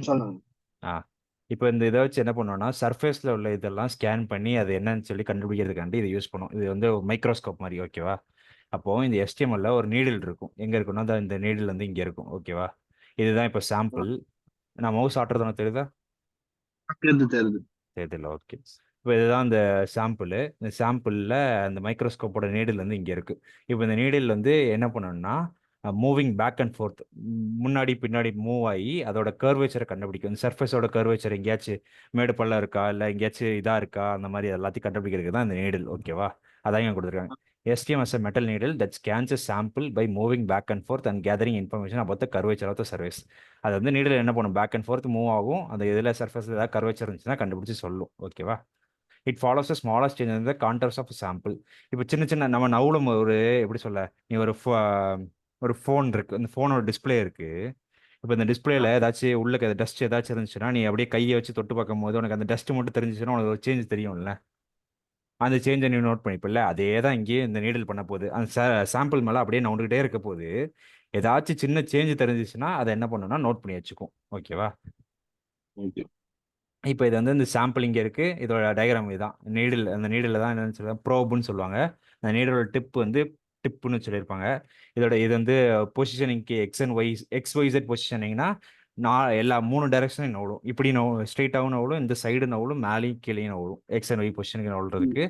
சொல்லுங்க. ஆ இப்போ இந்த இதை வச்சு என்ன பண்ணுவோம்னா சர்ஃபேஸில் உள்ள இதெல்லாம் ஸ்கேன் பண்ணி அது என்னன்னு சொல்லி கண்டுபிடிக்கிறதுக்காண்டி இதை யூஸ் பண்ணும். இது வந்து மைக்ரோஸ்கோப் மாதிரி, ஓகேவா? அப்போ இந்த HTML ஒரு நீடில் இருக்கும். எங்கே இருக்குன்னா இந்த நீடில் வந்து இங்கே இருக்கும், ஓகேவா? இதுதான் இப்போ சாம்பிள். நான் மவுஸ் ஆட்டுறது உனக்கு தெரியுதா? தெரியுது தெரியுது. தெரியல, ஓகே. இப்போ இதுதான் அந்த சாம்பிள். இந்த சாம்பிளில் அந்த மைக்ரோஸ்கோப்போட நீடில் வந்து இங்கே இருக்குது. இப்போ இந்த நீடில் வந்து என்ன பண்ணணும்னா மூவிங் பேக் அண்ட் ஃபோர்த், முன்னாடி பின்னாடி மூவ் ஆகி அதோட கர்வேச்சரை கண்டுபிடிக்கும். இந்த சர்ஃபேஸோட கர்வேச்சர் எங்கேயாச்சும் மேடு பள்ளம் இருக்கா, இல்லை எங்கேயாச்சும் இதாக இருக்கா, அந்த மாதிரி எல்லாத்தையும் கண்டுபிடிக்கிறதுக்கு தான் இந்த நீடில், ஓகேவா? அதான் இங்கே கொடுத்துருக்காங்க. STM as a metal needle that scans a sample by moving back and forth and gathering information about the curvature of the surface. அது வந்து நீடில் என்ன பண்ணும், பேக் அண்ட் ஃபோர்த் மூவ் ஆகும். அந்த இதில் சர்ஃபேஸில் ஏதாவது கர்வேச்சர் இருந்துச்சுன்னா கண்டுபிடிச்சி சொல்லும், ஓகேவா? It follows a smallest change இந்த கான்டர்ஸ் ஆஃப் சாம்பிள். இப்போ சின்ன சின்ன நம்ம நவுலும் ஒரு எப்படி சொல்ல, நீ ஒரு ஃபோன் இருக்கு, அந்த ஃபோனோட டிஸ்பிளே இருக்கு. இப்போ இந்த டிஸ்பிளேல ஏதாச்சும் உள்ள டஸ்ட் ஏதாச்சும் இருந்துச்சுன்னா நீ அப்படியே கையை வச்சு தொட்டு பார்க்கும் போது உனக்கு அந்த டஸ்ட் மட்டும் தெரிஞ்சிச்சுன்னா உனக்கு ஒரு சேஞ்ச் தெரியும்ல. அந்த சேஞ்சை நீ நோட் பண்ணிப்பல, அதே தான் இங்கேயே இந்த நீடில் பண்ண போகுது. அந்த சாம்பிள் மேலே அப்படியே நவுண்டுகிட்டே இருக்க போது ஏதாச்சும் சின்ன சேஞ்ச் தெரிஞ்சிச்சுன்னா அதை என்ன பண்ணுன்னா நோட் பண்ணி வச்சுக்கும், ஓகேவா? ஓகே. இப்போ இது வந்து இந்த சாம்பிள் இங்கே இருக்குது. இதோட டயக்ராம் இதுதான். நீடில், அந்த நீடில் தான் என்னன்னு சொல்லுவாங்க, ப்ரோபுன்னு சொல்லுவாங்க. அந்த நீடலோட டிப் வந்து டிப்புன்னு சொல்லியிருப்பாங்க. இது வந்து பொசிஷனிங்க்கு எக்ஸ் ஒய் Z பொசிஷனிங்னா நான் எல்லா 3 டைரக்ஷனையும் நவலும். இப்படி ஸ்ட்ரெயிட்டாகவும் நவலும், இந்த சைடு நவலும், மேலேயும் கீழேயும் நவலும். X and Y பொசிஷனுக்கு நவல்றதுக்கு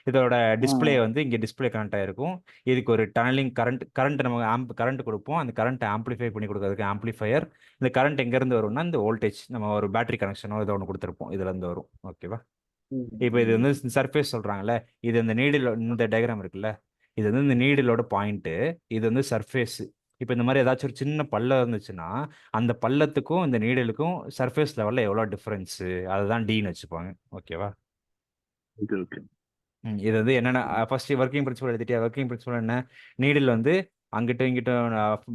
இதோட டிஸ்பிளே வந்து இங்கே டிஸ்பிளே கனெக்ட் ஆகிருக்கும். இதுக்கு ஒரு டனலிங் கரண்ட் நம்ம கரண்ட் கொடுப்போம். அந்த கரண்ட் ஆம்பிளிஃபை பண்ணி கொடுக்கறதுக்கு ஆம்பிளிஃபையர். இந்த கரண்ட் எங்கேருந்து வரும்னா இந்த வோல்டேஜ் நம்ம ஒரு பேட்டரி கனெக்ஷனோ இதை ஒன்று கொடுத்துருப்போம், இதுலேருந்து வரும், ஓகேவா? இப்போ இது வந்து சர்ஃபேஸ் சொல்கிறாங்கல்ல, இது இந்த நீடில், இந்த டயக்ராம் இருக்குல்ல, இது வந்து இந்த நீடிலோட பாயிண்ட்டு, இது வந்து சர்ஃபேஸ். இப்போ இந்த மாதிரி ஏதாச்சும் ஒரு சின்ன பள்ளம் இருந்துச்சுன்னா அந்த பள்ளத்துக்கும் இந்த நீடலுக்கும் சர்ஃபேஸ் லெவலில் எவ்வளோ டிஃப்ரென்ஸு, அதுதான் டீன்னு வச்சுப்பாங்க, ஓகேவா? Okay okay. இது வந்து என்னென்ன ஃபர்ஸ்ட் ஒர்க்கிங் பிரின்சிபல் எழுதிட்டியா? ஒர்க்கிங் பிரின்சிபல் என்ன, நீடில் வந்து அங்கிட்ட இங்கிட்ட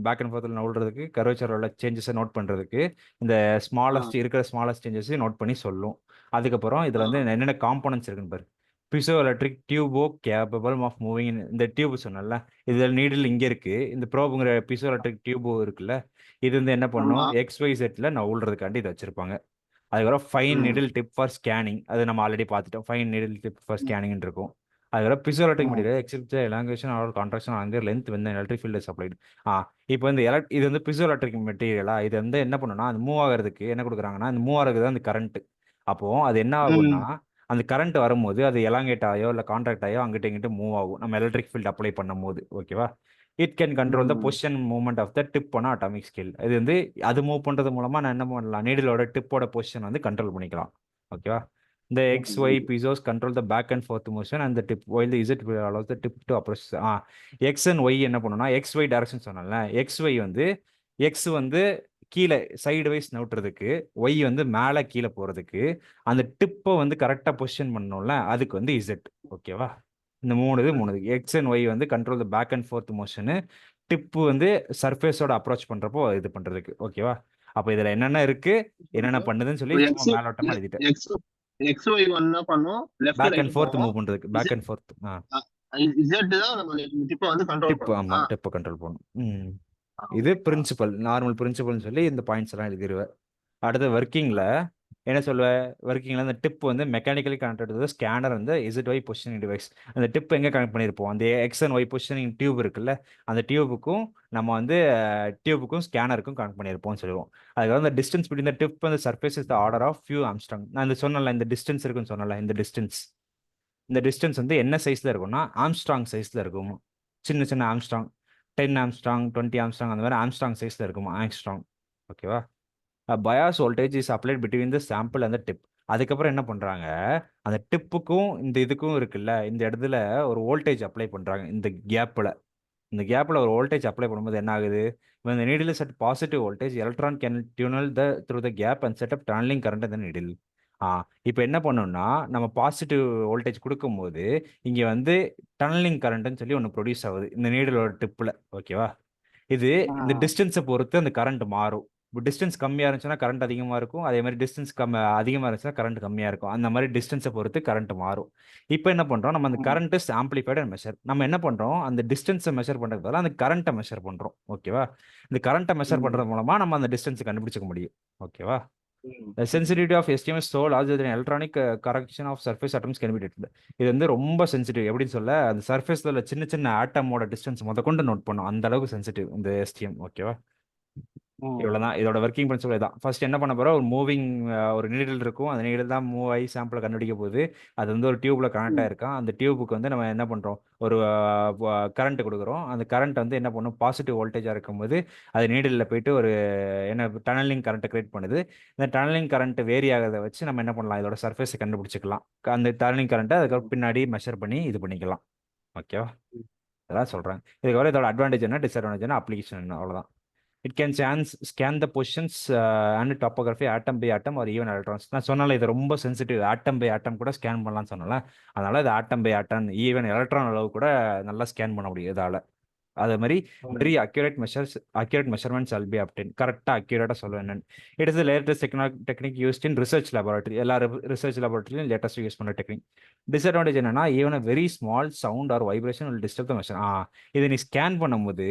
பேக் அண்ட் ஃபோர்த்தில் நவுல்றதுக்கு, கர்வேச்சர் உள்ள சேஞ்சஸை நோட் பண்ணுறதுக்கு இந்த ஸ்மாலஸ்ட் சேஞ்சஸ் நோட் பண்ணி சொல்லும். அதுக்கப்புறம் இதில் வந்து என்னென்ன காம்போனன்ட்ஸ் இருக்குன்னு பாரு. பிசோ எலக்ட்ரிக் டியூபோ கேப்பபிள் ஆஃப் மூவிங். இந்த டியூப் சொன்னல, இதில் நீடில் இங்கே இருக்குது. இந்த ப்ரோபுங்கிற பிசோ எலக்ட்ரிக் டியூபோ இருக்குல்ல, இது வந்து என்ன பண்ணும், ஆமா. XYZ நவுல்றதுக்காண்டி இதை வச்சுருப்பாங்க. அதுக்கப்புறம் fine needle tip for scanning, அது நம்ம ஆல்ரெடி பார்த்துட்டோம். Fine needle tip for scanning இருக்கும். அதுக்கப்புறம் piezoelectric material exhibit elongation or contraction அங்கே லென்த் வந்து எலக்ட்ரிக் ஃபீல்டு சப்ளைடு. இப்போ இந்த இது வந்து பிசியோலெக்ட்ரிக் மெட்டீரியலா, இது வந்து என்ன பண்ணுன்னா அந்த மூவ் ஆகிறதுக்கு என்ன கொடுக்குறாங்கன்னா, அந்த மூவ் ஆகிறது அந்த கரண்ட். அப்போ அது என்ன ஆகும்னா அந்த கரண்ட் வரும்போது அது எலாங்கேட் ஆயோ இல்லை கான்ட்ராக்ட் ஆயோ அங்கிட்ட இங்கிட்ட மூவ் ஆகும் நம்ம எலக்ட்ரிக் ஃபீல்டு அப்ளை பண்ணும்போது, ஓகேவா? It can control the position movement of the tip on atomic scale. இது வந்து அது மூவ் பண்ணுறது மூலமாக நான் என்ன பண்ணலாம், நீடிலோட டிப்போட பொசிஷன் வந்து கண்ட்ரோல் பண்ணிக்கலாம், ஓகேவா? இந்த XY pieces control the back and forth motion and the tip, while the Z allows the tip to approach. X and Y என்ன பண்ணுன்னா XY டைரக்ஷன் சொன்னல, XY வந்து X வந்து கீழே சைடு வைஸ் நவுட்டுறதுக்கு, ஒய் வந்து மேலே கீழே போகிறதுக்கு, அந்த டிப்பை வந்து கரெக்டாக பொசிஷன் பண்ணணும்ல, அதுக்கு வந்து Z, ஓகேவா? இந்த மூணு எக்ஸ் அண்ட் ஒய் வந்து control the back and forth motion, tip வந்து சர்ஃபேஸோட அப்ரோச் பண்ணுறப்போ இது பண்ணுறதுக்கு, ஓகேவா? அப்போ இதில் என்னென்ன இருக்குது, என்னென்ன பண்ணுதுன்னு சொல்லி சும்மா மேலோட்டமாக எழுதிட்டேன். XY என்ன பண்ணும், left back and right forth போவோம். மூவ் பண்ணுறதுக்கு, பேக் அண்ட் ஃபோர்த். Z தான் நம்ம டிப்பை வந்து கண்ட்ரோல் டிப்பு, பண்ணும். ஆமாம், டிப்பை கண்ட்ரோல் பண்ணும். இது பிரின்சிபல், நார்மல் பிரின்சிபல்னு சொல்லி இந்த பாயிண்ட்ஸ் எல்லாம் எழுதிடுவேன். அடுத்து ஒர்க்கிங்கில் என்ன சொல்லுவேன், ஒர்க்கிங்கில் அந்த டிப் வந்து மெக்கானிக்கலி கனெக்டட் ஸ்கேனர் வந்து ZY பொசிஷனிங் டிவைஸ். அந்த டிப் எங்கே கனெக்ட் பண்ணியிருப்போம், அந்த X and Y positioning tube இருக்குல்ல, அந்த டியூபுக்கும் நம்ம வந்து டியூபுக்கும் ஸ்கேனருக்கும் கனெக்ட் பண்ணியிருப்போம்னு சொல்லுவோம். அதுக்காக அந்த டிஸ்டன்ஸ் பிட்வீன் த டிப் அந்த surface is the order of few angstrom. நான் இந்த சொன்னல, இந்த டிஸ்டன்ஸ் இருக்குன்னு சொன்னல, இந்த டிஸ்டன்ஸ் வந்து என்ன சைஸில் இருக்கும்னா ஆம்ஸ்ட்ராங் சைஸில் இருக்கும். சின்ன சின்ன ஆம்ஸ்ட்ராங், 10 ஆம்ஸ்ட்ராங், 20 ஆம்ஸ்ட்ராங், அந்த மாதிரி ஆம்ஸ்ட்ராங் சைஸில் இருக்கும் ஆம்ஸ்ட்ராங், ஓகேவா? Bias voltage is applied between the sample அந்த டிப். அதுக்கப்புறம் என்ன பண்ணுறாங்க, அந்த டிப்புக்கும் இந்த இதுக்கும் இருக்குல்ல, இந்த இடத்துல ஒரு வோல்டேஜ் அப்ளை பண்ணுறாங்க. இந்த கேப்பில் ஒரு வோல்டேஜ் அப்ளை பண்ணும்போது என்ன ஆகுது, when the needle is at positive voltage, electron can tunnel through the gap and set up tunneling current in the needle. இப்போ என்ன பண்ணோம்னா நம்ம பாசிட்டிவ் வோல்டேஜ் கொடுக்கும்போது இங்கே வந்து டனலிங் கரண்ட்னு சொல்லி ஒன்று ப்ரொடியூஸ் ஆகுது இந்த நீடலோட டிப்பில், ஓகேவா? இது இந்த டிஸ்டன்ஸை பொறுத்து அந்த கரண்ட் மாறும். டிஸ்டன்ஸ் கம்மியாக இருந்துச்சுன்னா கரண்ட் அதிகமாக இருக்கும், அதே மாதிரி டிஸ்டன்ஸ் அதிகமாக இருந்துச்சுன்னா கரண்ட் கம்மியாக இருக்கும். அந்த மாதிரி டிஸ்டன்ஸை பொறுத்து கரண்ட் மாறும். இப்போ என்ன பண்ணுறோம், நம்ம அந்த current is amplified and measure. நம்ம என்ன பண்ணுறோம், அந்த டிஸ்டன்ஸை மெஷர் பண்ணுறதுக்கு பதிலாக அந்த கரண்ட்டை மெஷர் பண்ணுறோம். ஓகேவா? இந்த கரண்ட்டை மெஷர் பண்ணுறது மூலமாக நம்ம அந்த டிஸ்டன்ஸை கண்டுபிடிச்சிக்க முடியும். ஓகேவா? The sensitivity of STM is so large that an electronic correction of surface atoms can be detected. இது வந்து ரொம்ப சென்சிட்டிவ். எப்படின்னு சொல்ல, அந்த சர்ஃபேஸ்ல சின்ன சின்ன ஆட்டமோட டிஸ்டன்ஸ் கொண்டு நோட் பண்ணும். அந்த அளவுக்கு சென்சிட்டிவ் இந்த STM. ஓகேவா? இவ்வளவுதான் இதோட ஒர்க்கிங் பிரின்சிபல் தான். ஃபர்ஸ்ட் என்ன பண்ண போறோம், ஒரு மூவிங் ஒரு நீடில் இருக்கும், அந்த நீடில் தான் மூவ் ஆகி சாம்பிளை கண்டுபிடிக்க போகுது. அது வந்து ஒரு டியூப்ல கனெக்ட் ஆயிருக்கான். அந்த டியூபுக்கு வந்து நம்ம என்ன பண்றோம், ஒரு கரண்ட் கொடுக்குறோம். அந்த கரண்ட் வந்து என்ன பண்ணும், பாசிட்டிவ் வோல்டேஜா இருக்கும்போது அது நீடில் போயிட்டு ஒரு என்ன டனலிங் கரண்ட் கிரியேட் பண்ணுது. இந்த டனலிங் கரண்ட் வேரி ஆகிறத வச்சு நம்ம என்ன பண்ணலாம், இதோட சர்ஃபேஸை கண்டுபிடிச்சிக்கலாம். அந்த டனலிங் கரண்ட்டை அதுக்கு பின்னாடி மெஷர் பண்ணி இது பண்ணிக்கலாம். ஓகேவா? அதெல்லாம் சொல்றேன். இதுக்கப்புறம் இதோட அட்வான்டேஜ் என்ன, டிஸ்அட்வான்டேஜ் என்ன, அப்ளிகேஷன் என்ன, அவ்வளவுதான். It can scan the positions and topography atom by atom or even electrons. நான் சொன்னால இது ரொம்ப சென்சிட்டிவ், ஆட்டம் பை ஆட்டம் கூட ஸ்கேன் பண்ணலாம்னு சொன்னால, அதனால இது atom by atom even electron அளவு கூட நல்லா ஸ்கேன் பண்ண முடியும் இதால. அதே மாதிரி very accurate measurements all be obtain. கரெக்டாக அக்யூரேட்டாக சொல்லுவேன் என்னன்னு. It is latest technique used in research laboratory. எல்லா ரிசர்ச் லேபரேட்டரியும் லேட்டஸ்ட் யூஸ் பண்ண டெக்னிக். டிஸ்அட்வான்டேஜ் என்னன்னா, even very small sound or vibration will disturb the measure. இதை நீ ஸ்கேன் பண்ணும்போது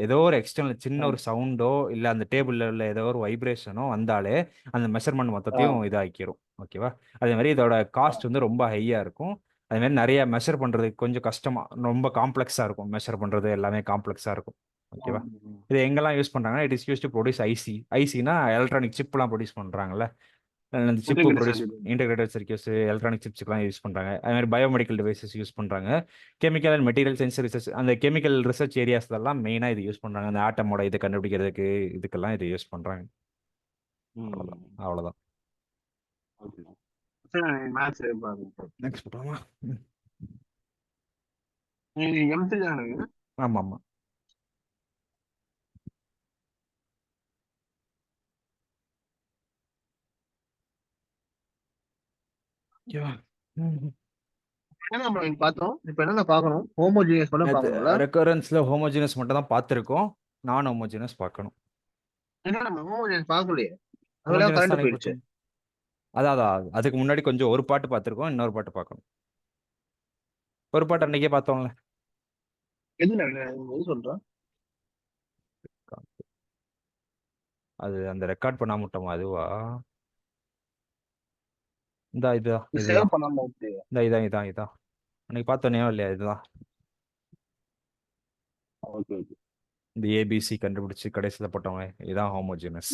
ஏதோ ஒரு எக்ஸ்டர்னல் சின்ன ஒரு சவுண்டோ இல்லை அந்த டேபிளில் உள்ள ஏதோ ஒரு வைப்ரேஷனோ வந்தாலே அந்த மெஷர்மெண்ட் மொத்தத்தையும் இதாக்கிரும். ஓகேவா? அதே மாதிரி இதோட காஸ்ட் வந்து ரொம்ப ஹையாக இருக்கும். அதே மாதிரி நிறைய மெஷர் பண்ணுறது கொஞ்சம் கஷ்டமாக, ரொம்ப காம்ப்ளெக்ஸாக இருக்கும். மெஷர் பண்ணுறது எல்லாமே காம்ப்ளெக்ஸாக இருக்கும். ஓகேவா? இது எங்கெல்லாம் யூஸ் பண்ணுறாங்கன்னா, it is use to produce ஐசினா எலக்ட்ரானிக் சிப்லாம் ப்ரொடியூஸ் பண்ணுறாங்கல்ல, அந்த chip produce integrated circuits electronic சிப்ஸ்க்குலாம் யூஸ் பண்ணுறாங்க. அதே மாதிரி பயோமெடிக்கல் டிவைசஸ் யூஸ் பண்ணுறாங்க. Chemical and material science research, அந்த கெமிக்கல் ரிசர்ச் ஏரியாஸ்லாம் மெயினாக இது யூஸ் பண்ணுறாங்க. அந்த ஆட்டமோட இதை கண்டுபிடிக்கிறதுக்கு இதுக்கெல்லாம் இது யூஸ் பண்ணுறாங்க. அவ்வளோதான். நெக்ஸ்ட் போகலாமா? ஆமாம் ஆமாம். ரெக்கரன்ஸ்ல ஹோமோஜினஸ் மட்டும் தான் பார்த்துருக்கோம். நான் ஹோமோஜினஸ் பார்க்கணும். அதான் அதுக்கு முன்னாடி கொஞ்சம் ஒரு பாட்டு பார்த்துருக்கோம், இன்னொரு பாட்டு பார்க்கணும். ஒரு பாட்டு அன்னைக்கே பார்த்தோம்ல. அது அந்த ரெக்கார்ட் பண்ணாம விட்டோமா, அதுவா? இதான் அன்னைக்கு பார்த்தோன்னே இல்லையா, இதுதான். இந்த ஏபிசி கண்டுபிடிச்சு கடைசியில் போட்டவங்க, இதுதான் ஹோமோஜினஸ்.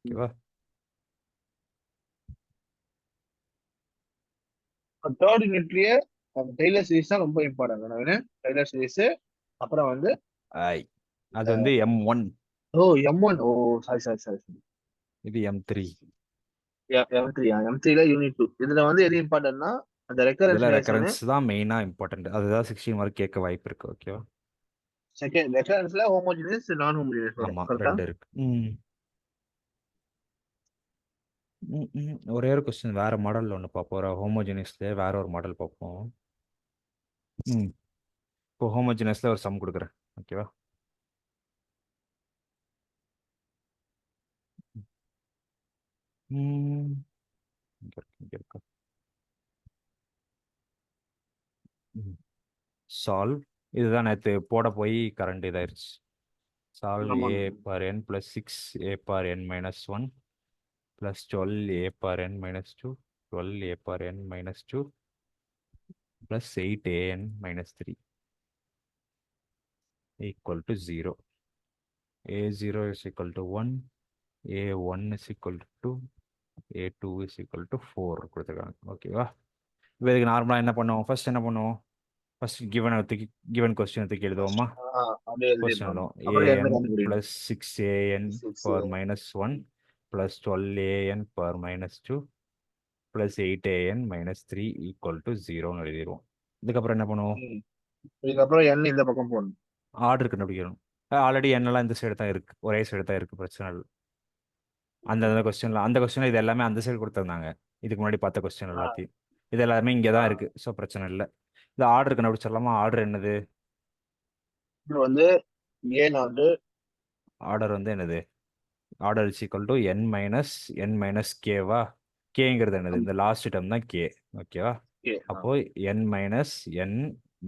ஓகேவா? தேர்ட் யூனிட்லயே டெய்லர் சீரிஸ் தான் ரொம்ப இம்பார்ட்டன்ட். டெய்லர் சீரிஸ் அப்புறம் வந்து அது வந்து M1. M1. சாரி. இது M3. M3ல யூனிட் 2. இதுல வந்து எது இம்பார்ட்டன்ட்னா அந்த ரெக்கரன்ஸ் தான் மெயினா இம்பார்ட்டன்ட். அதுதான் 16 மார்க் கேட்க வாய்ப்பு இருக்கு. ஓகேவா? செகண்ட் ரெக்கரன்ஸ்ல ஹோமோஜினஸ் நான் ஹோமோஜினஸ். ஆமா, ரெண்டு இருக்கு. ஒரே ஒரு क्वेश्चन வேற மாடல்ல ஒன்று பார்ப்போம். ஹோமோஜினஸ்ல வேற ஒரு மாடல் பார்ப்போம். இப்போ ஹோமோஜினஸ்ல ஒரு சம் கொடுக்குறேன். ஓகேவா? சால்வ். இதுதான் நேற்று போட போய் கரண்ட் இதாயிருச்சு. Solve a per n plus 6 a per n minus 1 plus 12 a per n minus 2 12 a per n minus 2 plus 8 a n minus 3 equal to 0. a0 is equal to 1, a1 is equal to 2, a2 is equal to 4 கொடுத்துருக்காங்க. ஓகேவா? இப்போ இதுக்கு நார்மலாக என்ன பண்ணுவோம், first என்ன பண்ணுவோம், first given question எடுத்து எழுதுவோமா? கொஸ்டின் எழுதுவோம். an plus 6an per minus 1 plus 12an per minus 2 plus 8an minus 3 equal to 0 எழுதிடுவோம். இதுக்கப்புறம் என்ன பண்ணுவோம், இதுக்கப்புறம் n இந்த பக்கம் போகணும், ஆர்டர் கண்டுபிடிக்கணும். ஆல்ரெடி என்னெல்லாம் இந்த சைடு தான் இருக்கு, ஒரே சைடு தான் இருக்கு, பிரச்சனை இல்லை. அந்த கொஸ்டின்ல இது எல்லாமே அந்த சைடு கொடுத்துருந்தாங்க. இதுக்கு முன்னாடி பார்த்த கொஸ்டின் எல்லாத்தையும் இது எல்லாமே இங்கே தான் இருக்கு. ஸோ பிரச்சனை இல்லை. இந்த ஆர்டர் கண்டுபிடிச்சிடலாமா? ஆர்டர் என்னது, வந்து ஆர்டர் வந்து என்னது, order is equal to n minus கேவா. கேங்கிறது என்னது? இந்த லாஸ்ட் டேர்ம் தான் கே. ஓகேவா? ஓகே அப்போ n மைனஸ் n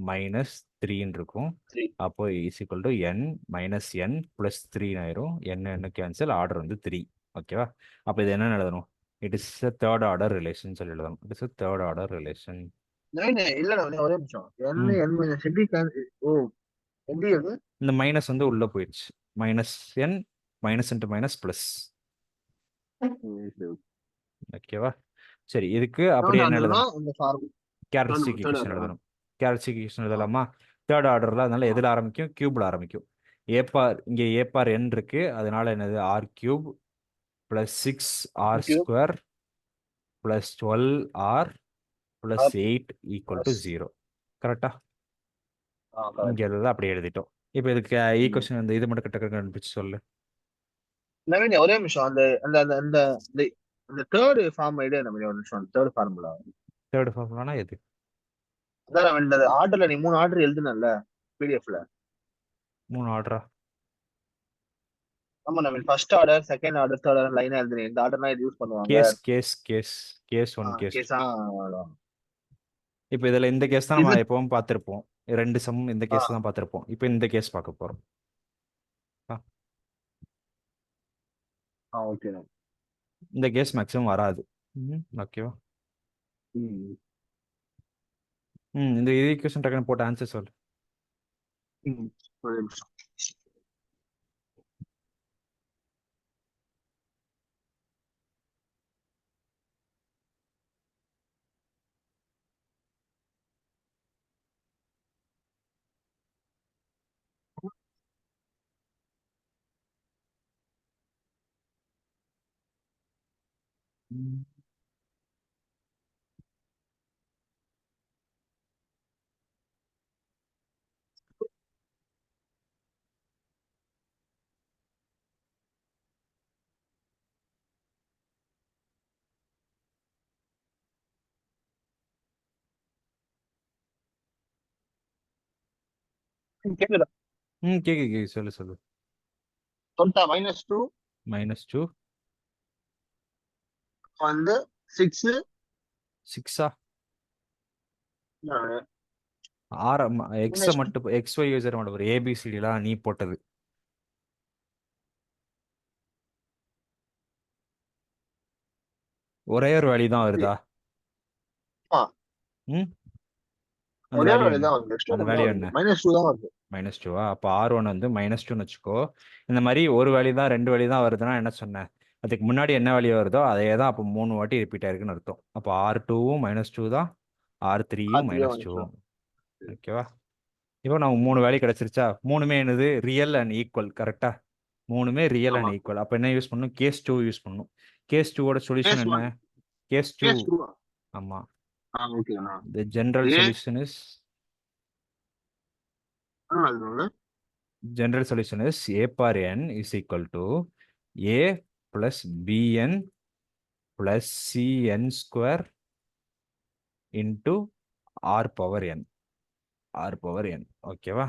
மைனஸ் த்ரீன்னு இருக்கும். 3. அப்போ is equal to n minus n plus த்ரீன்னு ஆயிரும். என்ன கேன்சல், ஆர்டர் வந்து 3. ஓகேவா? அப்போ இது என்ன எழுதணும்? It is a third order relation சொல்லி எழுதணும். It is a third order relation. இல்ல ஒரே நிமிஷம். ம். n மைனஸ் எப்படி ஓ எப்படி அது? இந்த மைனஸ் வந்து உள்ள போயிடுச்சு. Minus n minus into minus plus. ஓகேவா? சரி, இதுக்கு அப்படி என்ன எழுதணும்? இந்த ஃபார்ம் கேரக்டரிஸ்டிக் ஈக்குவேஷன் எழுதணும். கேரக்டரிஸ்டிக் ஈக்குவேஷன் எழுதலாமா? தேர்ட் ஆர்டர்ல, அதனால எதில் ஆரம்பிக்கும்? கியூப்ல ஆரம்பிக்கும். இங்கே ஏ பார் n இருக்கு, அதனால என்னது? R cube plus 6r square plus 12r plus 8 equal to 0. கரெக்டா? இங்க எழுத அப்படியே எழுதிட்டோம். இப்போ இதுக்கு ஈக்குவேஷன் வந்து இது மட்டும் கிட்ட கண்டுபிடிச்சு சொல்லு. நவீன் ஒரே நிமிஷம். அந்த அந்த அந்த அந்த அந்த தேர்ட் ஃபார்ம் ஐடியா நம்ம ஒரு நிமிஷம். தேர்ட் ஃபார்முலா தேர்ட் ஃபார்முலானா எது? அதான் இந்த ஆர்டர்ல நீ 3 ஆர்டர் எழுதுனல்ல பிடிஎஃப்ல. 3 ஆர்டரா? ஆமா Naveen, first order, second order, third order லைனா எழுதுனேன். இந்த ஆர்டர்னா இது யூஸ் பண்ணுவாங்க. Case 1 case. கேஸா? இப்போ இதுல இந்த கேஸ் தான் நம்ம இது எப்பவும் பார்த்திருப்போம். 2 சம் இந்த கேஸ் தான் பார்த்திருப்போம். இப்போ இந்த கேஸ் பார்க்க போறோம். ஓகே. இந்த கேஸ் மேக்ஸிமம் வராது. ஓகேவா? இந்த ஈக்குவேஷன் டக்குன்னு போட்டு ஆன்சர் சொல்லு. ஒரே நிமிஷம். கேக்குதா? கேக்கு சொல்லு சொல்லு. சொல்லிட்டா? -2 -2 வந்து 6 6ஆ? ஆர் எக்ஸை மட்டும் எக்ஸ் ஒய் யூசர் மட்டும் ஒரு ஏபிசிடிலாம் நீ போட்டது. ஒரே ஒரு வேல்யூ தான் வருதா? ம் அந்த ஒரே வேல்யூ ஒரு என்ன? தான் வருது. அந்த வேல்யூ என்ன? -2 தான் வருது. -2வா? அப்போ R1 வந்து -2ன்னு வச்சுக்கோ. இந்த மாதிரி ஒரு வேல்யூ தான் 2 வேல்யூ தான் வருதுன்னா என்ன சொன்னேன்? அதுக்கு முன்னாடி என்ன வேல்யூ வருதோ அதே தான் அப்போ 3 வாட்டி ரிப்பீட் ஆயிருக்குன்னு அர்த்தம். அப்போ R2வும் -2 தான், R3யும் -2. ஓகேவா? இப்போ நமக்கு 3 வேல்யூ கிடைச்சிருச்சா? மூணுமே என்னது? Real and equal. கரெக்டா? மூணுமே ரியல் அண்ட் ஈக்குவல். அப்போ என்ன யூஸ் பண்ணணும்? கேஸ் 2 யூஸ் பண்ணணும். கேஸ் 2ஓட சொல்யூஷன் என்ன? கேஸ் 2. ஆமா. The general solution is a par n is equal to a plus bn plus cn square into r power n. ஓகேவா?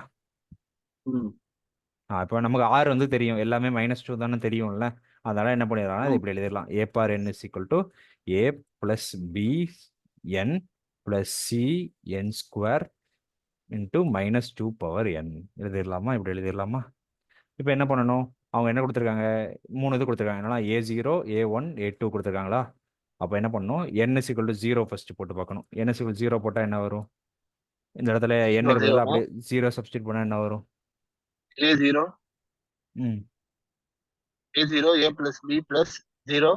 இப்போ நமக்கு r வந்து தெரியும், எல்லாமே -2 தானே தெரியும்ல. அதனால என்ன பண்ணிடலாம், இது இப்படி எழுதிடலாம். a par n is equal to a plus bn plus cn square into -2 power n எழுதிடலாமா? இப்படி எழுதிடலாமா? இப்போ என்ன பண்ணணும்? அவங்க என்ன கொடுத்துருக்காங்க? 3 இது கொடுத்துருக்காங்க. என்னன்னா A0 A1 A2 கொடுத்துருக்காங்களா? அப்போ என்ன பண்ணணும்? n is equal to 0 first போட்டு பார்க்கணும். n is equal to 0 போட்டால் என்ன வரும்? இந்த இடத்துல n பதிலாக அப்படியே 0 சப்ஸ்டிட் பண்ணால் என்ன வரும்? A0 ம் A0 A plus B plus 0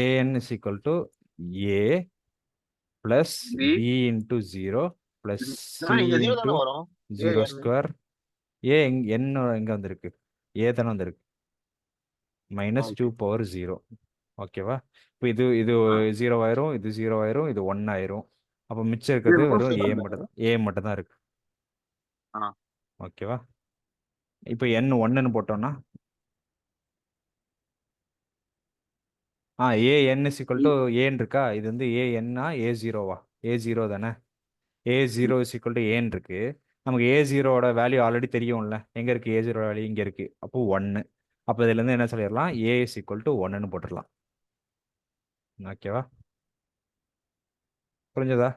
an is equal to a plus b into 0 plus c into 0 square. n எங்க வந்திருக்கு? a தானே வந்திருக்கு. -2 power 0. ஓகேவா? இப்போ இது 0 ஆயிரும், இது 0 ஆயிரும், இது 1 ஆயிரும். அப்போ மிச்சம் இருக்கிறது வெறும் a மட்டும் தான் இருக்கு. ஓகேவா? இப்போ n 1ன்னு போட்டோம்னா an is equal to a இருக்கா? இது வந்து a a0வா? a0 தானே. a0 is equal to a இருக்கு. நமக்கு a0ஓட வேல்யூ ஆல்ரெடி தெரியும்ல. எங்க இருக்கு a0 வேல்யூ? இங்க இருக்கு. அப்போ 1. அப்போ இதுலேருந்து என்ன சொல்லிடலாம், ஏ இஸ் ஈக்குவல் டு 1ன்னு போட்டுடலாம். ஓகேவா? புரிஞ்சதா?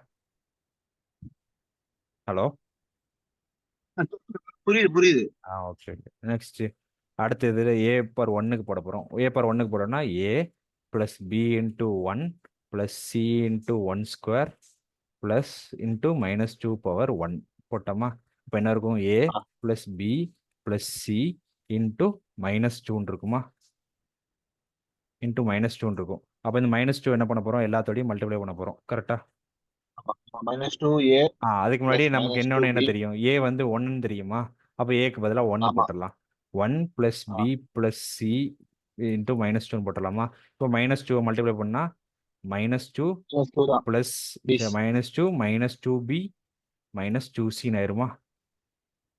ஹலோ? புரியுது புரியுது. Okay okay. நெக்ஸ்ட் அடுத்த இதில் ஏ பர் 1க்கு போட போகிறோம். ஏ பர் 1க்கு போடணும்னா a plus b into 1 plus c into 1 square plus into -2 power 1 போட்டோமா? இப்போ என்ன இருக்கும், a plus b plus c into -2 இருக்குமா? இன்ட்டு -2 இருக்கும். அப்போ இந்த -2 என்ன பண்ண போகிறோம், எல்லாத்தோடையும் மல்டிப்ளை பண்ண போகிறோம். கரெக்டாக? -2a அதுக்கு முன்னாடி plus நமக்கு இன்னொன்று என்ன -2b. தெரியும், ஏ வந்து 1ன்னு தெரியுமா? அப்போ ஏக்கு பதிலாக 1 ஆமா. போட்டுடலாம். 1 plus b plus c into -2 போட்டுடலாமா? இப்போ -2 மல்டிப்ளை பண்ணால் -2 -2 தான். ப்ளஸ் -2 -2b -2c ஆயிருமா?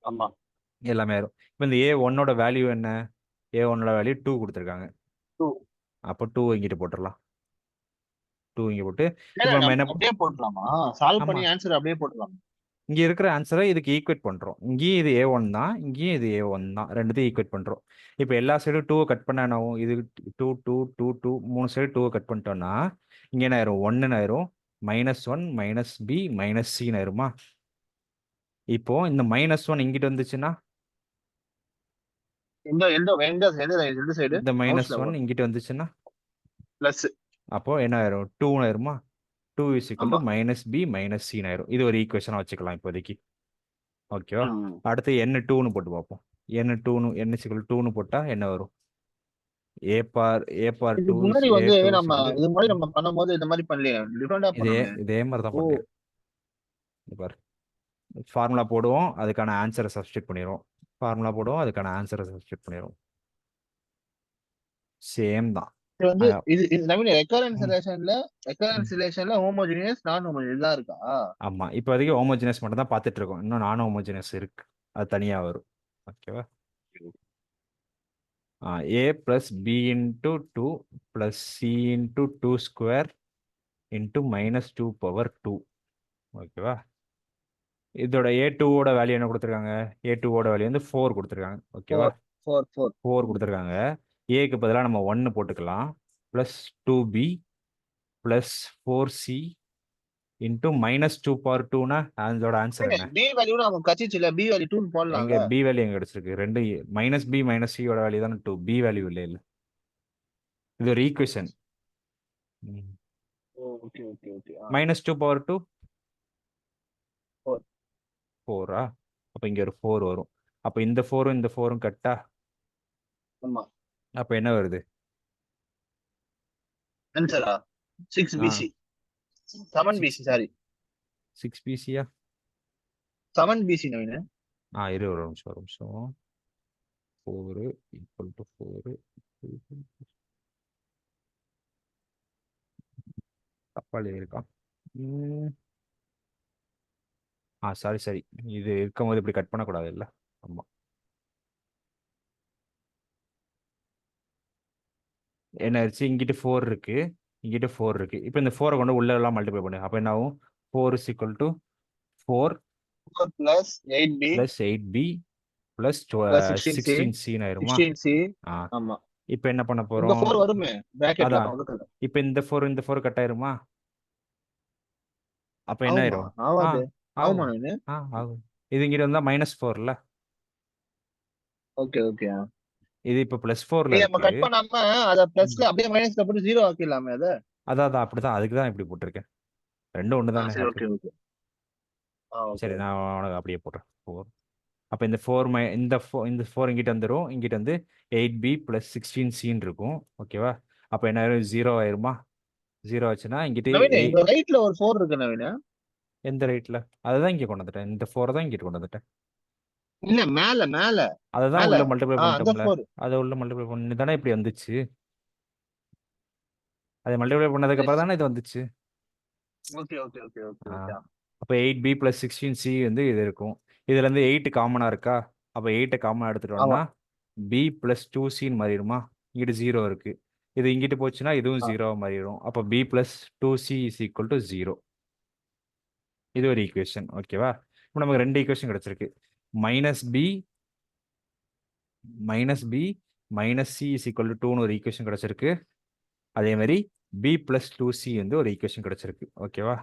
ஆமா. எல்லாமே ஆயிரும். இப்போ இந்த ஏ ஒன்னோட வேல்யூ என்ன, ஏ ஒன்னோட வேல்யூ 2 கொடுத்துருக்காங்க. 2. அப்போ 2 இங்கிட்டு போட்டுடலாம். 2 இங்கே போட்டு இல்ல இப்போ நம்ம நம்ம என்ன அப்படியே போட்டுலாமா? சால்வ் பண்ணி ஆமாம், ஆன்சர் அப்படியே போட்டுலாம். இங்கே இருக்கிற ஆன்சரை இதுக்கு ஈக்குவேட் பண்ணுறோம். இங்கேயும் இது A1 தான், இங்கேயும் இது A1 தான், ரெண்டுத்தையும் ஈக்குவேட் பண்ணுறோம். இப்போ எல்லா சைடும் 2 கட் பண்ண என்ன ஆகும், இது 2 2 2 2 3 சைடு 2 கட் பண்ணிட்டோம்னா இங்கே என்ன ஆயிரும், 1ன்னு ஆயிரும். -1 -b -c ஆயிருமா? இப்போ இந்த -1 இங்கிட்டு வந்துச்சுன்னா, எந்த எந்த எந்த எந்த சைடு இந்த மவுஸ்ல -1 இங்கிட்டு வந்துச்சுன்னா பிளஸ். அப்போ என்ன ஆயிரும், 2 ஆயிருமா? 2 இஸ் ஈக்குவல் டு ஆமா. -b -c ஆயிரும். இது ஒரு ஈக்குவேஷனாக வச்சுக்கலாம் இப்போதைக்கு. ஓகேவா? ம். அடுத்து n2ன்னு போட்டு பார்ப்போம். n2ன்னு n is equal to 2ன்னு போட்டால் என்ன வரும், a பார் இதுக்கு 2 முன்னாடி a வந்து 2 is நம்ம equal to இது மாதிரி நம்ம பண்ணும்போது இந்த மாதிரி பண்ணலையே, டிஃபரெண்டா இதே பண்ணோமே. இதே மாதிரி தான் ஓ. பண்ணேன். இது பாரு, ஃபார்முலா போடுவோம், அதுக்கான ஆன்சரை சப்ஸ்டியூட் பண்ணிடுவோம். ஃபார்முலா போடுவோம், அதுக்கான ஆன்சரை சப்ஸ்டியூட் பண்ணிடுவோம். சேம் தான். இது வந்து அதான். இது நவீன ரெக்கரன்ஸ் ம், ம். ரிலேஷன்ல ஹோமோஜினியஸ் நான் ஹோமோஜினியஸ் தான் இருக்கா? ஆமாம், இப்போதைக்கு ஹோமோஜினஸ் மட்டும் தான் பார்த்துட்டு இருக்கோம். இன்னும் நான் ஹோமோஜினஸ் இருக்கு, அது தனியாக வரும். ஓகேவா? a plus b into 2 plus c into 2 square into -2 power 2. ஓகேவா? இதோட a2ஓட வேல்யூ என்ன கொடுத்துருக்காங்க, a2ஓட வேல்யூ வந்து 4 கொடுத்துருக்காங்க. ஓகேவா? 4 4 கொடுத்துருக்காங்க. ஏக்கு பதிலாக நம்ம 1 போட்டுக்கலாம். Plus 2b plus 4c into -2 power 2னா அதோட ஆன்சர் என்ன? பி வேல்யூ நம்ம கச்சிச்சுல, பி வேல்யூ 2 எங்க போடலாம்ல. பி வேல்யூ எங்க கிடைச்சிருக்கு, ரெண்டு -b -cயோட வேல்யூ தானே 2, பி வேல்யூ இல்லை. இல்லை, இது ஒரு equation. Okay okay okay. -2 power 2 4. 4ஆ? அப்போ இங்கே ஒரு 4 வரும். அப்போ இந்த 4ம் இந்த 4ம் கட்டா, ஆமா. அப்போ என்ன வருது, ஆன்சரா 6 பிசி 7 பிசி, சாரி 6 பிசியா? 7 பிசி நவீன. இரு ஒரு நிமிஷம் ஒரு நிமிஷம். 4 ஈக்குவல் டு 4 தப்பாளி இருக்கா? சாரி சாரி, இது இருக்கும்போது இப்படி கட் பண்ணக்கூடாது இல்லை. ஆமாம், என்ன ஆயிடுச்சு, இங்கிட்டு 4 இருக்கு, இங்கிட்டு 4 இருக்கு. இப்போ இந்த 4 கொண்டு உள்ள எல்லாம் மல்டிப்ளை பண்ணு. அப்போ என்ன ஆகும், 4 is equal to 4 4 plus 8b plus 8b plus plus 16c 16c ஆயிருமா? 16c. ஆ ஆமா. இப்போ என்ன பண்ண இந்த போறோம், 4 வருமே பிராக்கெட்ல அதான் பக்கத்துல. இப்போ இந்த 4 கட் ஆயிருமா? அப்போ என்ன ஆகுமா? ஆயிரும், ஆகாது. ஆகுமா ஆகும், நவீன? ஆகும். இது இங்கிட்ட வந்தா -4ல, ஓகே ஓகே. இது இப்போ +4ல இது நம்ம இருக்கு. கட் பண்ணாம அத பிளஸ்ல அப்படியே மைனஸ்ல போட்டு 0 ஆக்கிடலாமே அத. அதான் அப்படிதான், அதுக்கு தான் இப்படி போட்டிருக்கேன். ரெண்டும் ஒன்று தானே. சரி, ஹாப்பி. Okay okay. ஓகே. சரி, நான் உனக்கு அப்படியே போடுறேன் 4. அப்போ இந்த 4 இந்த 4 இங்கிட்ட வந்துடும், இங்கிட்ட வந்து 8b + 16c இருக்கும். ஓகேவா? அப்போ என்ன ஆயிரும், 0 ஆயிருமா? 0 ஆச்சுன்னா இங்கிட்டு நவீன இங்க ரைட்ல ஒரு 4 இருக்கு நவீன. எந்த ரைட்ல, அதுதான் இங்கே கொண்டு வந்துட்டேன். இந்த 4 தான் இங்கிட்டு கொண்டு வந்துட்டேன். இல்ல மேல மேல அதை தான் மேல. உள்ள மல்டிப்ளை அந்த பண்ணிட்டோம்ல, 4. அதை உள்ள மல்டிப்ளை பண்ணி தானே இப்படி வந்துச்சு. அதை மல்டிப்ளை பண்ணதுக்கு அப்புறம் தானே இது வந்துச்சு. ஓகே ஓகே ஓகே ஓகே ஆ ஓகே. அப்போ 8b + 16c வந்து இது இருக்கும். இதுல இருந்து 8 காமனாக இருக்கா? அப்போ 8 காமனாக ஆமா. எடுத்துட்டோம்னா b + 2cன்னு மாறிடுமா? இங்கிட்டு 0 இருக்கு, இது இங்கிட்டு போச்சுன்னா இதுவும் 0 மாறிடும். அப்போ b + 2c = 0. இது ஒரு ஈக்குவேஷன். ஓகேவா? இப்போ நமக்கு 2 ஈக்குவேஷன் கிடைச்சிருக்கு. -b minus c is equal to 2ன்னு ஒரு ஈக்குவேஷன் கிடைச்சிருக்கு. அதே மாதிரி பி பிளஸ் 2c வந்து ஒரு ஈக்குவேஷன் கிடைச்சிருக்கு. ஓகேவா?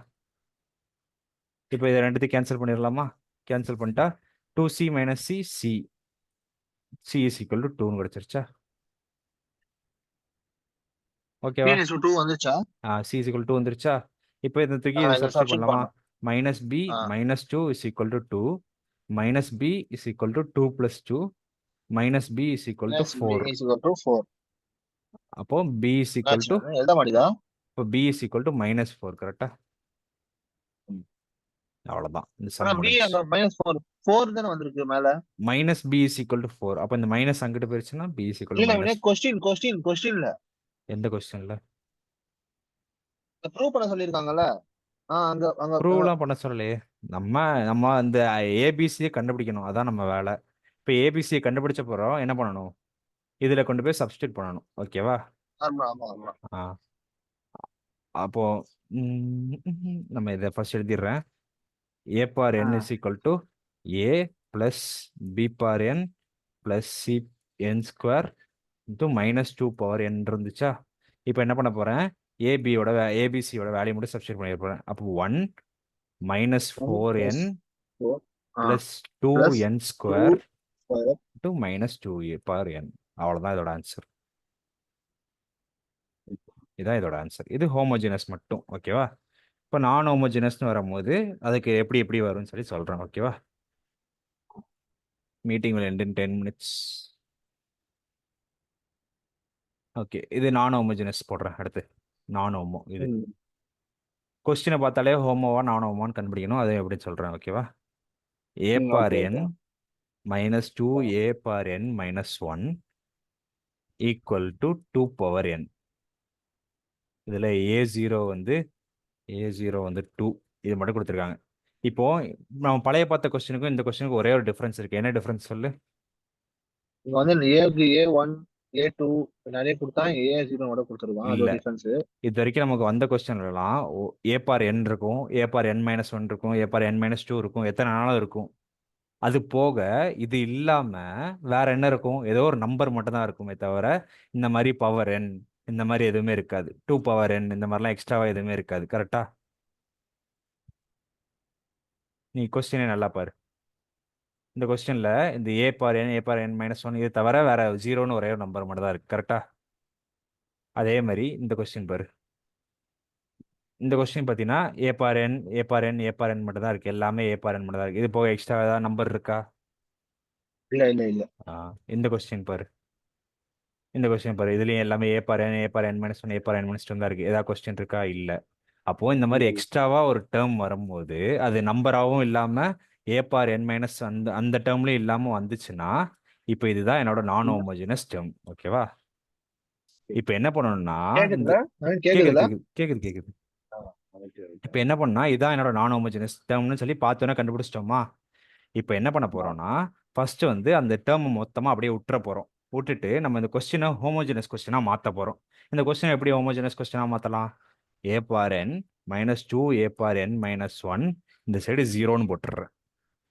இப்போ இதை ரெண்டுத்தையும் கேன்சல் பண்ணிடலாமா? கேன்சல் பண்ணிட்டா 2c minus c c c is equal to 2ன்னு கிடைச்சிருச்சா? ஓகேவா? டூ வந்துச்சா? சி இஸ் ஈக்குவல் 2 வந்துருச்சா? இப்போ இதை தூக்கி இதை இதை சப்ஸ்டிட் சப்ஸ்டிட் பண்ணலாமா? பண்ணோம். Minus b minus 2 is equal to 2 minus b is equal to 2 plus 2 minus b is equal to 4. அப்போ பி இஸ் ஈக்குவல் டு எழுத மாட்டேதா? இப்போ b is equal to minus 4. கரெக்டா? அவ்வளோதான். இந்த ஆனா சம் பி அங்க -4 தானே வந்திருக்கு மேல. Minus b is equal to 4. அப்போ இந்த மைனஸ் அங்கிட்டு போயிருச்சுன்னா பி இஸ் ஈக்குவல் டு இல்ல மைனஸ். கொஸ்டின்ல எந்த கொஸ்டின்ல ப்ரூவ் பண்ண சொல்லிருக்காங்கல்ல. அங்க அங்க ப்ரூவ்லாம் பண்ண சொல்லலையே. நம்ம நம்ம அந்த ஏபிசியை கண்டுபிடிக்கணும். அதான் நம்ம வேலை. இப்போ ஏபிசியை கண்டுபிடிச்ச போகிறோம் என்ன பண்ணணும்? இதில் கொண்டு போய் சப்ஸ்டியூட் பண்ணணும். ஓகேவா? ஆமா ஆமா ஆமா. அப்போ நம்ம இதை ஃபர்ஸ்ட் எழுதிடுறேன். A bar n is equal to a plus b bar n plus c n square into minus 2 power n இருந்துச்சா? இப்போ என்ன பண்ண போகிறேன்? ஏபிசியோட வேல்யூ மட்டும் சப்ஸ்டியூட் பண்ணிட போகிறேன். அப்போ 1 minus 4n plus 2n square to minus 2a bar n. அவ்வளோதான் இதோட ஆன்சர். இதான் இதோட ஆன்சர். இது ஹோமோஜினஸ் மட்டும். ஓகேவா? இப்போ நான் ஹோமோஜினஸ்னு வரும்போது அதுக்கு எப்படி எப்படி வரும்னு சொல்லி சொல்கிறேன். ஓகேவா? Meeting will end in 10 minutes. Okay, இது நான் ஹோமோஜினஸ் போடுறேன். அடுத்து நான் ஹோமோ. இது கொஸ்டினை பார்த்தாலே ஹோமோவா நான் ஹோமோன்னு கண்டுபிடிக்கணும். அதை எப்படி சொல்கிறேன். ஓகேவா? A bar n minus 2a bar n minus 1 equal to 2 power n. இதில் a0 வந்து 2 இது மட்டும் கொடுத்துருக்காங்க. இப்போ நம்ம பழைய பார்த்த கொஸ்டினுக்கும் இந்த கொஸ்டினுக்கும் ஒரே ஒரு டிஃபரன்ஸ் இருக்கு. என்ன டிஃபரன்ஸ் சொல்லு? இங்க வந்து A1 A2 நிறைய கொடுத்தா A0 மட்டும் கொடுத்துருவான். அது டிஃபரன்ஸ். இது வரைக்கும் நமக்கு வந்த கொஸ்டின்லாம் ஏ பார் என் இருக்கும், ஏ பார் n மைனஸ் 1 இருக்கும், ஏ பார் n மைனஸ் 2 இருக்கும், எத்தனை நாளும் இருக்கும். அது போக இது இல்லாம வேற என்ன இருக்கும்? ஏதோ ஒரு நம்பர் மட்டும் தான் இருக்குமே தவிர இந்த மாதிரி பவர் n இந்த மாதிரி எதுவுமே இருக்காது. 2 பவர் n இந்த மாதிரிலாம் எக்ஸ்ட்ராவா எதுவுமே இருக்காது. கரெக்டா? நீ கொஸ்டினே நல்லா பாரு. இந்த கொஸ்டின்ல இந்த ஏ பார் n மைனஸ் 1 இது தவிர வேற 0ன்னு ஒரே ஒரு நம்பர் மட்டும் தான் இருக்கு. கரெக்டா? அதே மாதிரி இந்த கொஸ்டின் பாரு. இந்த கொஸ்டின் பார்த்தீங்கன்னா ஏ பார் n மட்டும் தான் இருக்கு. எல்லாமே ஏ பார் n மட்டும் தான் இருக்கு. இது போக எக்ஸ்ட்ரா ஏதாவது நம்பர் இருக்கா? இல்ல இல்ல இல்ல. இந்த கொஸ்டின் பாரு. இந்த கொஸ்டின் பாரு. இதுலயும் எல்லாமே ஏ பார் n மைனஸ் 1 ஏ பார் n மைனஸ் 2 தான் இருக்கு. ஏதாவது கொஸ்டின் இருக்கா? இல்ல. அப்போ இந்த மாதிரி எக்ஸ்ட்ராவா ஒரு டேர்ம் வரும்போது அது நம்பராகவும் இல்லாம ஏ பார் n மைனஸ் அந்த அந்த டேர்ம்லயும் இல்லாம வந்துச்சுன்னா இப்போ இதுதான் என்னோட நான் ஹோமோஜினஸ் டேர்ம். ஓகேவா? இப்போ என்ன பண்ணணும்னா கேக்குது. இப்போ என்ன பண்ணா இதான் என்னோட நான் ஹோமோஜினஸ் டேர்ம்னு சொல்லி பார்த்தோன்னே கண்டுபிடிச்சிட்டோமா? இப்போ என்ன பண்ண போறோம்னா ஃபர்ஸ்ட் வந்து அந்த டேர்ம் மொத்தமா அப்படியே விட்டுற போறோம். விட்டுட்டு நம்ம இந்த கொஸ்டினை ஹோமோஜினஸ் கொஸ்டினா மாற்ற போறோம். இந்த கொஸ்டினை எப்படி ஹோமோஜினஸ் கொஸ்டினா மாற்றலாம்? ஏ பார் n மைனஸ் 2 ஏ பார் n மைனஸ் 1 இந்த சைடு 0ன்னு போட்டுடுறேன்.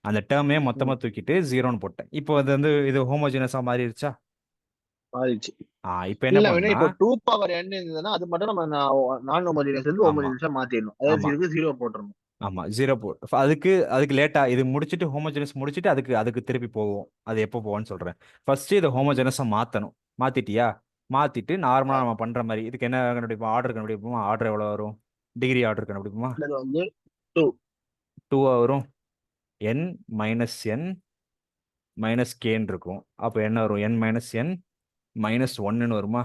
அந்த டேர்மே மொத்தமா தூக்கிட்டு 0ன்னு போட்டேன். இப்போ அது வந்து இது ஹோமோஜினஸா மாறிடுச்சா? மாறிடுச்சு. இப்போ என்ன பண்ணா இப்போ 2 பவர் n இருந்ததுன்னா அது மட்டும் நம்ம நான் ஹோமோஜினஸ் இருந்து ஹோமோஜினஸா மாத்திடணும். அதாவது இதுக்கு 0 போட்டுறணும். ஆமா 0 போட்டு அதுக்கு லேட்டா இது முடிச்சிட்டு ஹோமோஜெனஸ் முடிச்சிட்டு அதுக்கு திருப்பி போவோம். அது எப்போ போவோம்னு சொல்றேன். ஃபர்ஸ்ட் இதை ஹோமோஜெனஸா மாத்தணும். மாத்திட்டியா? மாத்திட்டு நார்மலா நம்ம பண்ற மாதிரி இதுக்கு என்ன கண்டுபிடிப்போம்? ஆர்டர் கண்டுபிடிப்போமா? ஆர்டர் எவ்வளவு வரும்? டிகிரி ஆர்டர் கண்டுபிடிப்போமா? அது வந்து 2 வரும். n மைனஸ் n மைனஸ் கேன்னு இருக்கும். அப்போ என்ன வரும்? n மைனஸ் n மைனஸ் 1ன்னு வருமா?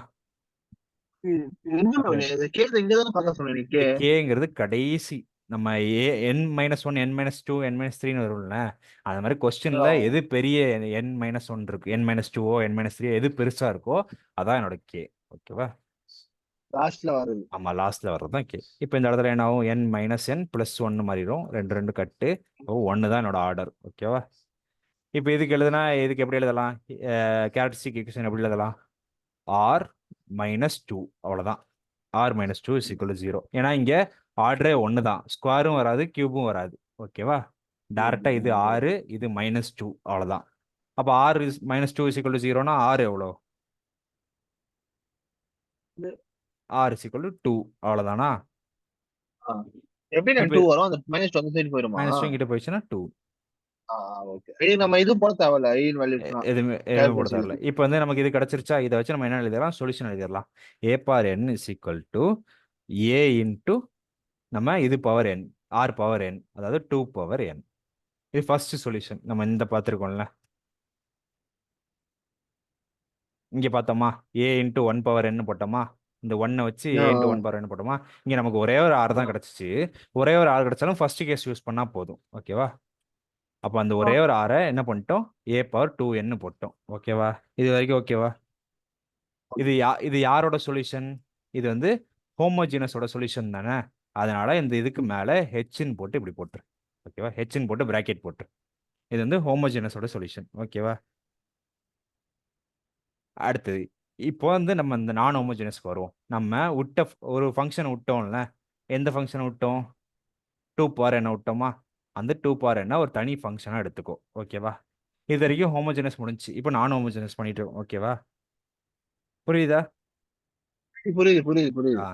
கேங்கிறது கடைசி நம்ம n minus 1 n minus 2 n minus 3ன்னு வரும்ல. அந்த மாதிரி கொஸ்டின்ல எது பெரிய n மைனஸ் 1 இருக்கு, n மைனஸ் 2 n மைனஸ் 3 எது பெருசா இருக்கோ அதான் என்னோட கே. ஓகேவா? லாஸ்ட்ல வருது. ஆமா லாஸ்ட்ல வர்றது தான் கே. இப்போ இந்த இடத்துல என்ன ஆகும்? n மைனஸ் n பிளஸ் 1 மாறிடும். ரெண்டு கட்டு 1 தான் என்னோட ஆர்டர். ஓகேவா? இப்போ இதுக்கு எழுதுனா இதுக்கு எப்படி எழுதலாம்? கேரக்டரிஸ்டிக் ஈக்குவேஷன் எப்படி எழுதலாம்? ஆர் மைனஸ் 2 அவ்வளோதான். R minus 2 is equal 0. ஏன்னா இங்கே ஆர்டரே 1 தான். ஸ்கொயரும் வராது, கியூபும் வராது. ஓகேவா? டேரெக்டாக இது 6 இது மைனஸ் 2 அவ்வளோதான். அப்போ ஆர் மைனஸ் 2 இஸ் ஈக்குவல் 0னா ஆர் எவ்வளோ? r is equal to 2 அவ்வளவுதானா? எப்படி நான் இப்போ 2 வரும்? அந்த -2 அந்த சைடு போயிருமா? -2 இங்கிட்ட போயிடுச்சுன்னா 2 ஓகே. இது நம்ம இது போட தேவையில்ல. ஐன் வேல்யூஸ்லாம் எதுவுமே போட தேவையில்ல. இப்போ வந்து நமக்கு இது கிடைச்சிருச்சா, இதை வச்சு நம்ம என்ன எழுதிடலாம்? சொல்யூஷன் எழுதிடலாம். a power n is equal to a into நம்ம இது power n, r power n, அதாவது 2 பவர் n. இது ஃபர்ஸ்ட் சொல்யூஷன். நம்ம இந்த பார்த்துருக்கோம்ல, இங்க பார்த்தோமா, a into 1 பவர் n போட்டோமா, இந்த 1 வச்சு a into 1 பவர் n போட்டோமா, இங்க நமக்கு ஒரே ஒரு r தான் கிடைச்சிச்சு. ஒரே ஒரு r கிடைச்சாலும் ஃபர்ஸ்ட் கேஸ் யூஸ் பண்ணா போதும். ஓகேவா? அப்போ அந்த ஒரே ஒரு r என்ன பண்ணிட்டோம்? a பவர் 2n போட்டோம். ஓகேவா? இது வரைக்கும் ஓகேவா? இது யாரோட சொல்யூஷன்? இது வந்து ஹோமோஜினஸோட சொல்யூஷன் தானே. அதனால இந்த இதுக்கு மேல ஹெச்ன்னு போட்டு இப்படி போட்டுரு. ஓகேவா? ஹெச்ன்னு போட்டு பிராக்கெட் போட்டுரு. இது வந்து ஹோமோஜினஸோட சொல்யூஷன். ஓகேவா? அடுத்தது இப்போ வந்து நம்ம இந்த நான் ஹோமோஜினஸ்க்கு வருவோம். நம்ம ஒரு ஃபங்க்ஷனை விட்டோம்ல, எந்த ஃபங்க்ஷனை விட்டோம்? 2 பவர் என்ன விட்டோமா, அந்த 2 பவர் என்ன ஒரு தனி ஃபங்க்ஷனாக எடுத்துக்கோ. ஓகேவா? இது வரைக்கும் ஹோமோஜினஸ் முடிஞ்சு. இப்போ நான் ஹோமோஜினஸ் பண்ணிட்டு இருக்கோம். ஓகேவா? புரியுதா? புரியுது.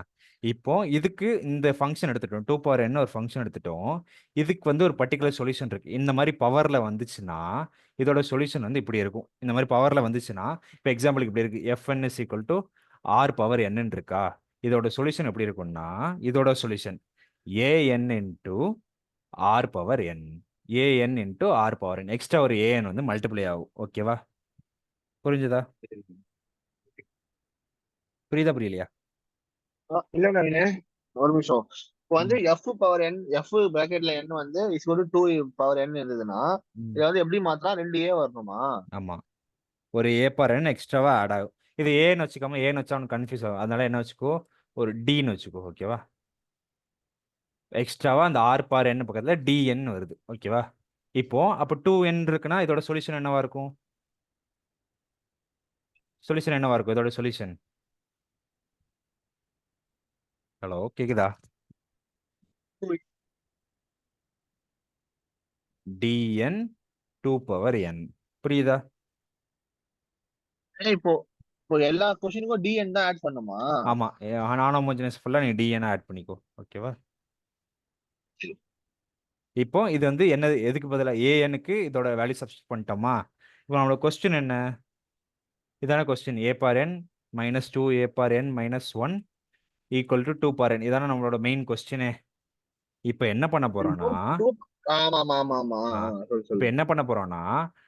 இப்போ இதுக்கு இந்த ஃபங்க்ஷன் எடுத்துட்டோம். 2 பவர் என்ன ஒரு ஃபங்க்ஷன் எடுத்துட்டோம். இதுக்கு வந்து ஒரு பர்டிகுலர் சொல்யூஷன் இருக்கு. இந்த மாதிரி பவர்ல வந்துச்சுன்னா இதோட சொல்யூஷன் வந்து இப்படி இருக்கும். இந்த மாதிரி பவர்ல வந்துச்சுன்னா இப்போ எக்ஸாம்பிளுக்கு இப்படி இருக்கு. fn is equal to r power n இருக்கா, இதோட சொல்யூஷன் எப்படி இருக்கும்னா, இதோட solution an into r power n, an into r power n, extra ஒரு an வந்து மல்டிப்ளை ஆகும். ஓகேவா? புரிஞ்சுதா? புரியலையா? இல்ல ஒரு நிமிஷம். இப்போ வந்து f power n, f பிராக்கெட்ல n வந்து = 2 பவர் n இருந்ததுன்னா இதை வந்து எப்படி மாத்தா? 2a வரணுமா? ஆமா, ஒரு a பவர் n எக்ஸ்ட்ராவா ஆட் ஆகும். இது ஏன்னு வச்சுக்காம ஏன்னு வச்சா அவனுக்கு கன்ஃபியூஸ் ஆகும். அதனால என்ன வச்சுக்கோ, ஒரு டின்னு வச்சுக்கோ. ஓகேவா? எக்ஸ்ட்ராவா அந்த r பவர் n பக்கத்துல dn வருது. ஓகேவா? இப்போ அப்போ 2n இருக்குன்னா இதோட சொல்யூஷன் என்னவா இருக்கும்? இதோட சொல்யூஷன் ஹலோ, கேக்குதா? dn 2 power n. புரியுதா? இப்போ எல்லா கொஸ்டினுக்கும் dn தான் ஆட் பண்ணுமா? ஆமா, நான் ஹோமோஜினஸ் ஃபுல்லா நீ dn ஆட் பண்ணிக்கோ. ஓகேவா? இப்போ இது வந்து என்ன, எதுக்கு பதிலாக anக்கு இதோட வேல்யூ சப்ஸ்டிட் பண்ணிட்டோமா? இப்போ நம்மளோட கொஸ்டின் என்ன? இதான question. a power n minus 2 a power n minus 1 equal to 2 power n. இதான நம்மளோட மெயின் கொஸ்டினே. இப்போ என்ன பண்ண போறோம்னா, இப்போ என்ன பண்ண போறோம்னா,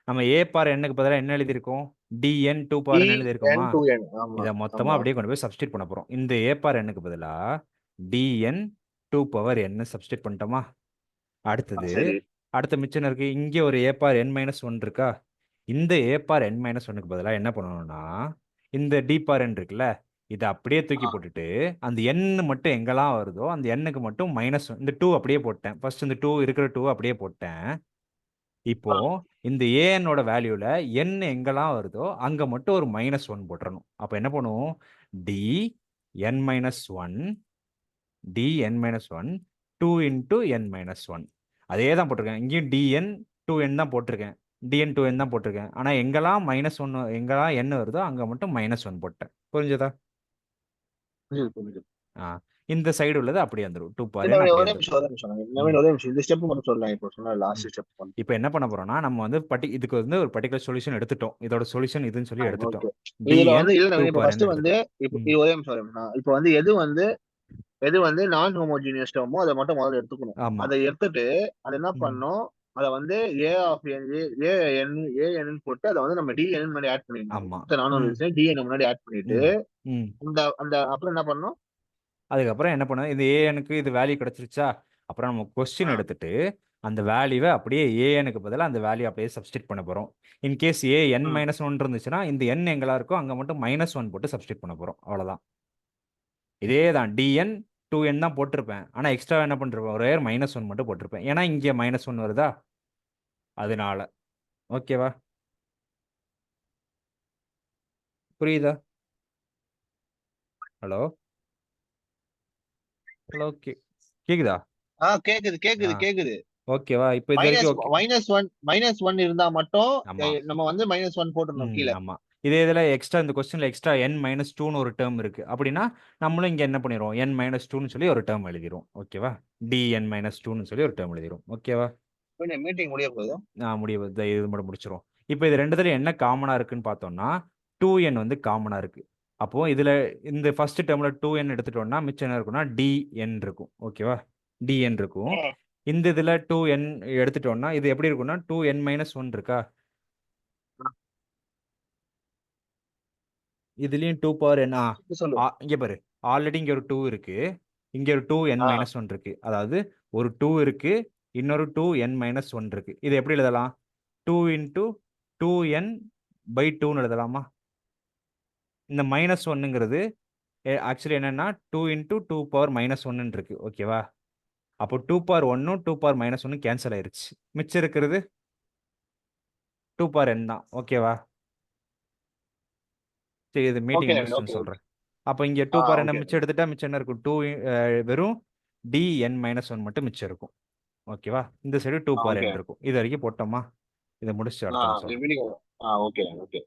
நம்ம a பவர் n க்கு பதிலாக என்ன எழுதியிருக்கோம்? dn 2 power n எழுதியிருக்கோமா? இதை மொத்தமா அப்படியே கொண்டு போய் சப்ஸ்டிட் பண்ண போறோம். இந்த a பவர் n க்கு பதிலாக dn 2 பவர் n சப்ஸ்டிட் பண்ணிட்டோமா? அடுத்த மிச்சம் இருக்கு. இங்கே ஒரு a பவர் n மைனஸ் 1 இருக்கா? இந்த a பவர் n மைனஸ் 1க்கு பதிலாக என்ன பண்ணணும்னா, இந்த d பவர் n இருக்குல்ல, இதை அப்படியே தூக்கி போட்டுட்டு அந்த n மட்டும் எங்கெல்லாம் வருதோ அந்த n-க்கு மட்டும் -1, இந்த 2 அப்படியே போட்டேன். ஃபர்ஸ்ட் இந்த 2 இருக்கிற 2 அப்படியே போட்டேன். இப்போ இந்த an-ஓட வேல்யூல n எங்கெல்லாம் வருதோ அங்க மட்டும் ஒரு -1 போட்டுறணும். அப்ப என்ன பண்ணுவோம்? dn minus 1 dn minus 1 2 into n minus 1. அதே தான் போட்டிருக்கேன். இங்கேயும் dn 2n தான் போட்டிருக்கேன். dn 2n தான் போட்டிருக்கேன். ஆனா எங்கெல்லாம் -1 எங்கெல்லாம் n வருதோ அங்க மட்டும் -1 போட்டேன். புரிஞ்சதா? இந்த சைடு உள்ளது அப்படியே வந்துடும். 2 பவர் n அப்படியே வந்துடும். இப்போ என்ன பண்ண போறோம்னா, நம்ம வந்து இதுக்கு வந்து ஒரு பர்టిక్యులர் சொல்யூஷன் எடுத்துட்டோம். இதோட சொல்யூஷன் இதுன்னு சொல்லி எடுத்துட்டோம். இதுல வந்து இல்ல 2 இப்ப பவர் ஃபர்ஸ்ட் n வந்து ஒரே நிமிஷம். இப்போ வந்து எது வந்து நான் ஹோமோஜினியஸ் டேர்மோ அதை மட்டும் முதல்ல எடுத்துக்கணும். ஆமா. அதை எடுத்துட்டு அதை என்ன பண்ணணும்? அதை வந்து an போட்டு அதை வந்து நம்ம dn முன்னாடி ஆட் பண்ணிடணும். ஆமா. dn முன்னாடி ஆட் பண்ணிட்டு அந்த அப்புறம் என்ன பண்ணணும்? அதுக்கப்புறம் என்ன பண்ணணும்? இந்த an-க்கு இது வேல்யூ கிடைச்சிருச்சா? அப்புறம் நம்ம கொஸ்டின் எடுத்துட்டு அந்த வேல்யூவை அப்படியே an-க்கு பதிலா அந்த வேல்யூ அப்படியே சப்ஸ்டிட் பண்ண போறோம். இன்கேஸ் an மைனஸ் 1 இருந்துச்சுன்னா இந்த n எங்கெல்லாம் இருக்கோ அங்க மட்டும் -1 போட்டு சப்ஸ்டிட் பண்ண போறோம். அவ்வளவுதான். இதே தான் dn 2n தான் போட்டிருப்பேன். ஆனா எக்ஸ்ட்ரா என்ன பண்ணிருப்பேன்? ஒரே -1 மட்டும் போட்டிருப்பேன். ஏன்னா இங்க -1 வருதா, அதனால. ஓகேவா? புரியுதா? ஹலோ ஹலோ, கேக்குதா? கேக்குது. ஓகேவா? இப்போ இது வரைக்கும் ஓகே. -1 இருந்தா மட்டும் நம்ம வந்து -1 போட்டுறணும் கீழே. ஆமா. இதே இதில் எக்ஸ்ட்ரா இந்த கொஸ்டினில் எக்ஸ்ட்ரா n மைனஸ் டூன்னு ஒரு டேர்ம் இருக்குது அப்படின்னா நம்மளும் இங்கே என்ன பண்ணிடுவோம் n மைனஸ் டூன்னு சொல்லி ஒரு டேர்ம் எழுதிரும். ஓகேவா? dn மைனஸ் டூன்னு சொல்லி ஒரு டேர்ம் எழுதிரும். ஓகேவா? மீட்டிங் முடிய போகுது. இது மட்டும் முடிச்சிரும். இப்போ இது ரெண்டுத்துல என்ன காமனாக இருக்குன்னு பார்த்தோம்னா 2n வந்து காமனாக இருக்குது. அப்போ இதில் இந்த ஃபர்ஸ்ட் டேர்மில் 2n எடுத்துட்டோம்னா மிச்சம் என்ன இருக்கும்னா dn இருக்கும். ஓகேவா? dn இருக்கும். இந்த இதில் 2n எடுத்துட்டோம்னா இது எப்படி இருக்கும்னா 2n மைனஸ் ஒன் இருக்கா, இதுலயும் 2 பவர் n. சொல்லு. இங்க பாரு, ஆல்ரெடி இங்க ஒரு 2 இருக்கு, இங்க ஒரு 2n மைனஸ் ஒன் இருக்கு. அதாவது ஒரு 2 இருக்கு, இன்னொரு 2n மைனஸ் ஒன் இருக்கு. இது எப்படி எழுதலாம்? 2 இன்டூ 2n பை 2ன்னு எழுதலாமா? இந்த மைனஸ் ஒன்னுங்கிறது ஆக்சுவலி என்னன்னா 2 இன்டூ 2 பவர் மைனஸ் ஒன்னு இருக்கு. ஓகேவா? அப்போ 2 பவர் ஒன்னும் 2 பவர் மைனஸ் ஒன்னு கேன்சல் ஆயிருச்சு. மிச்சம் இருக்கிறது 2 பவர் n தான். ஓகேவா? சரி, இது மீட்டிங் முடிச்சுன்னு சொல்றேன். அப்போ இங்க 2 பவர் n மிச்சம் எடுத்துட்டா மிச்சம் என்ன இருக்கும்? 2 வெறும் dn மைனஸ் ஒன் மட்டும் மிச்சம் இருக்கும். ஓகேவா? இந்த சைடு 2 பவர் n இருக்கும். இது வரைக்கும் போட்டோமா? இதை முடிச்சு அடுத்த சொல்றேன். ஓகே.